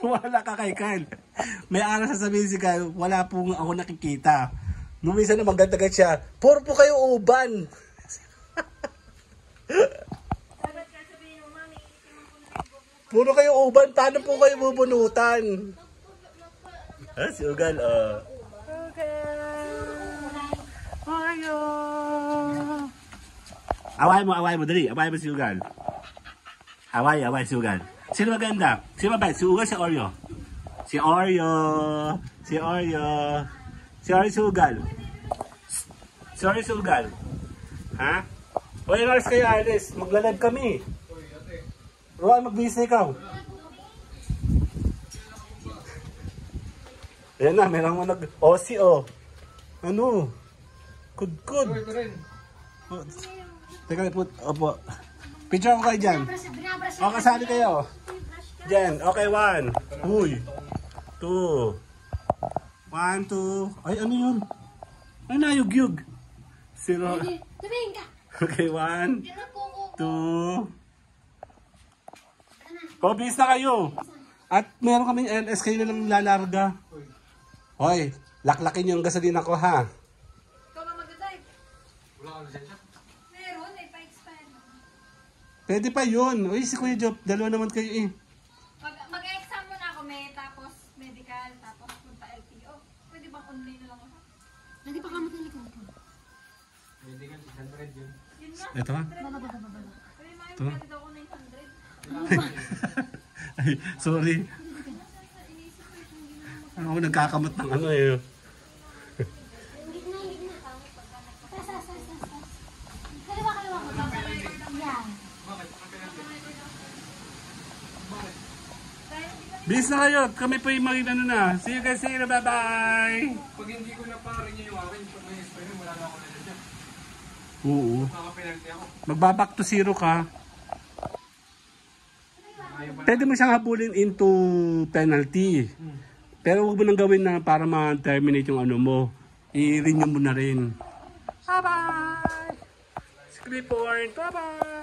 Wala ka kay Kyle. May araw sasabihin si Kyle, wala po ako nakikita. Nung minsan na maganda siya, puro po kayo uban. Puro kayo uban, paano po kayo bubunutan? Si Ugal, Ayo. Away mo, dali. Away mo si Ugal. Away si Ugal. Sino maganda? Sino mabait? Si Ugal, si Oreo? Si Oreo. Si Ugal. Si Oreo, si Ugal. Ha? O, yung oras kayo, Alice. Magla-live kami. Rowan, mag-bis na ikaw. Ayan na, meron mo nag-OC, Ano? Good. Oh, teka, opo. Picture ko kayo dyan. O, kasali kayo. Dyan, okay, 1. Uy. 2. 1, 2. Ay, ano yun? Ay, nayug-yug. 0. Okay, 1. 2. Bis na kayo. At meron kaming LS kayo na lang lalarga. Hoy, laklakin yung gasolina ko, ha? Ikaw na mag-drive. Wala ka lisensya? Meron, pa-expire. Pwede pa yun. Uy, si Kuya Job, dalawa naman kayo eh. Mag-exam muna ako, tapos medical, tapos punta LTO. Pwede bang online na lang ako? Hindi pa kamot nila ko. Medical, 600 yun. Yun na. Ito ha? Ito na. Ito ako 900. Ay, sorry. Ako nagkakamot ng ano eh. Bis na kayo. Kami po yung maging ano na. See you guys later. Bye-bye. Pag hindi ko na pa rin yung akin, pag may expire, wala na ako na dyan. Oo. Nakapenalty ako. Magbaback to 0 ka. Pwede mo siyang habulin into penalty. Pero huwag mo nang gawin na para ma-terminate yung ano mo. I-renew mo na rin. Bye-bye! Clipboard. Bye-bye!